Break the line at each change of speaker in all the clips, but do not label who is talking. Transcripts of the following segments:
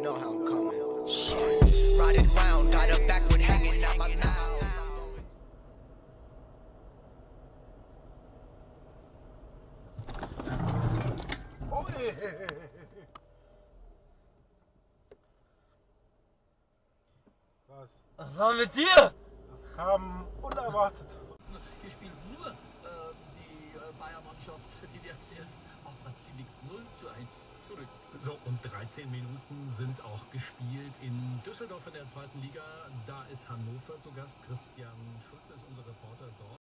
know how I'm coming. Shit. Riding round, got a backward hanging out my mouth.
Was war mit dir?
Das kam unerwartet.
Hier spielt nur die Bayern-Mannschaft, die WRC11. Aber sie liegt 0:1 zurück.
So, und 13 Minuten sind auch gespielt in Düsseldorf in der zweiten Liga. Da ist Hannover zu Gast. Christian Schulze ist unser Reporter dort.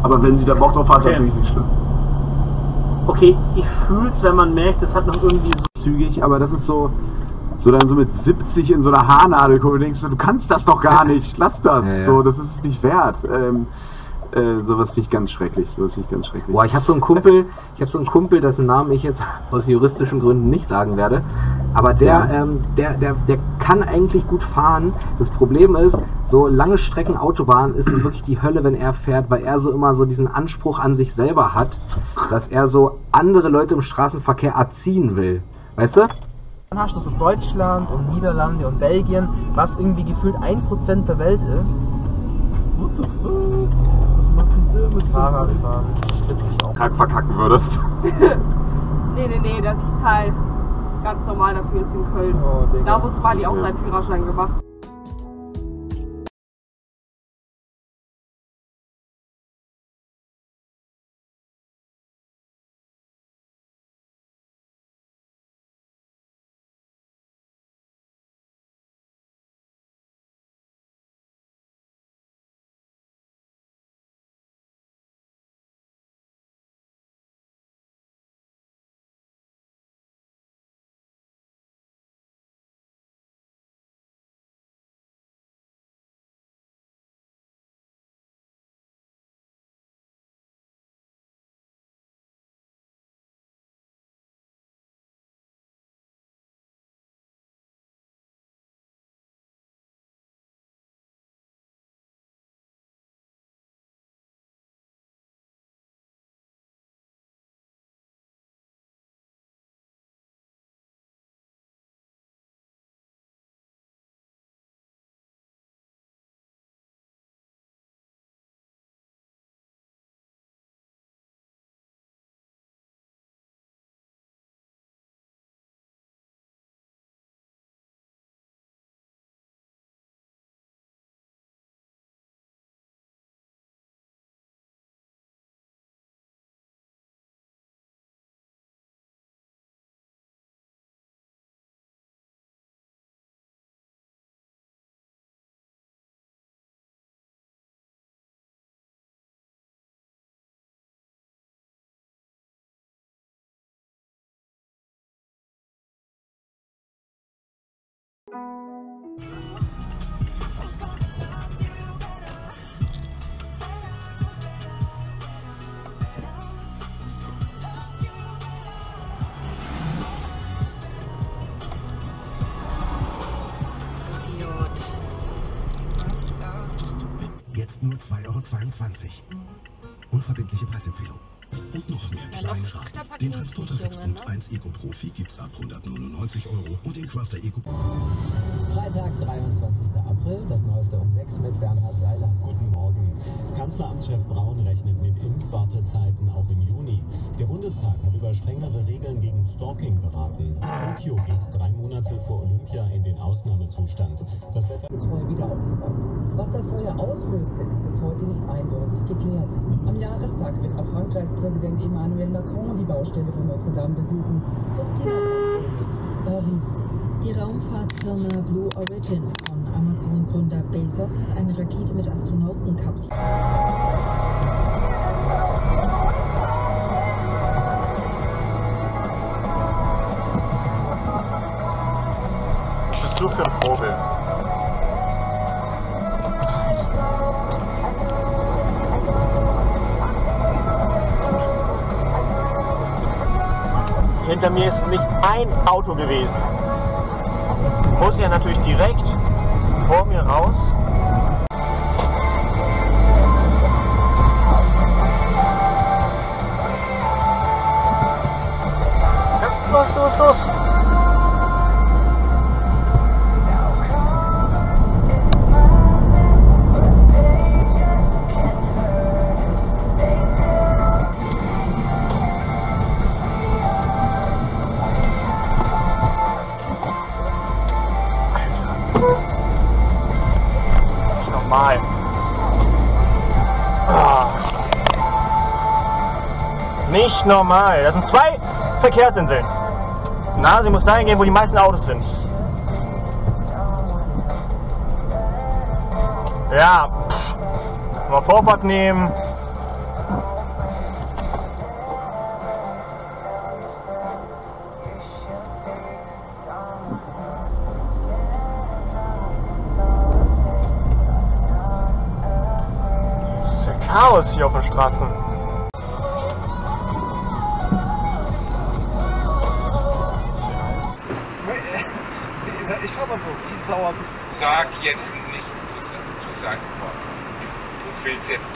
Aber wenn sie da Bock drauf hat, natürlich nicht schlimm.
Okay, ich fühl's, wenn man merkt, es hat noch irgendwie so
Zügig, aber das ist so dann so mit 70 in so einer Haarnadel gucken und denkst, du kannst das doch gar nicht, lass das.
Ja.
So, das ist es nicht wert. Sowas finde ich ganz schrecklich.
Boah, ich habe so einen Kumpel, dessen Namen ich jetzt aus juristischen Gründen nicht sagen werde, aber der kann eigentlich gut fahren. Das Problem ist, so lange Strecken Autobahn ist es wirklich die Hölle, wenn er fährt, weil er so immer so diesen Anspruch an sich selber hat, dass er so andere Leute im Straßenverkehr erziehen will. Weißt du?
Dann hast du so Deutschland und Niederlande und Belgien, was irgendwie gefühlt 1% der Welt ist. What the fuck? Was machen die mit Fahrradfahren?
Kack verkacken würdest.
Nee, das ist halt ganz normal dafür jetzt in Köln.
Oh, Digga.
Da muss Wally auch seinen Führerschein gemacht.
nur 2,22 €. Unverbindliche Preisempfehlung. Und noch mehr kleine Raten. Den Transporter 6.1 Eco Profi gibt's ab 199 € und den Crafter Eco...
Freitag, 23. April, das Neueste um 6 mit Bernhard Seiler.
Guten Morgen. Kanzleramtschef Braun rechnet mit Impfwartezeiten auch im Juni. Der Bundestag hat über strengere Regeln gegen Stalking beraten. Tokio geht 3 Monate vor Olympia in den Ausnahmezustand. Das Wetter
Das Feuer wieder aufgebaut. Was das Feuer auslöste, ist bis heute nicht eindeutig geklärt. Am Jahrestag wird auch Frankreichs Präsident Emmanuel Macron die Baustelle von Notre Dame besuchen. Christina Brandl, Paris.
Die Raumfahrtfirma Blue Origin von Amazon-Gründer Bezos hat eine Rakete mit Astronautenkapsel.
Was bist du für ein Vogel? Hinter mir ist nicht ein Auto gewesen. Muss ja natürlich direkt vor mir raus. Los! Normal. Nicht normal. Das sind 2 Verkehrsinseln. Na, sie muss dahin gehen, wo die meisten Autos sind. Ja, mal Vorfahrt nehmen. Chaos hier auf den Straßen.
Ich frage mal so, wie sauer bist du?
Sag jetzt nicht, du sag ein Wort. Du willst jetzt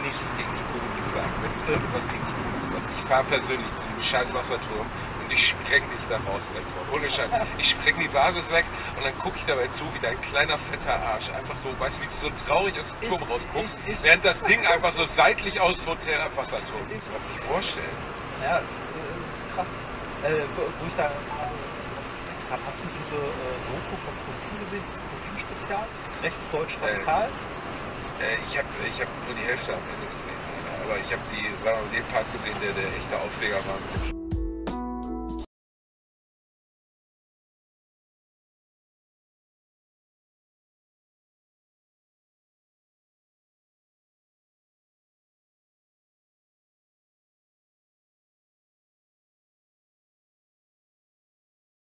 nichts gegen die Goonies sagen. Wenn du irgendwas gegen die Goonies sagst, ich fahre persönlich zu dem scheiß Wasserturm und ich spreng dich da raus, Redford. Ohne Scheiß. Ich spreng die Basis weg und dann gucke ich dabei zu, wie dein kleiner fetter Arsch einfach so, weißt du, wie du so traurig aus dem Turm rausguckst, während das Ding einfach so seitlich aus dem Hotel am Wasserturm. Das kann man sich vorstellen.
Ja, es ist krass. Wo ich da hast du diese Doku von ProSieben gesehen, das ProSieben-Spezial? Rechtsdeutsch radikal?
Ich hab nur die Hälfte am Ende gesehen. Aber ich habe den Part gesehen, der echte Aufreger war.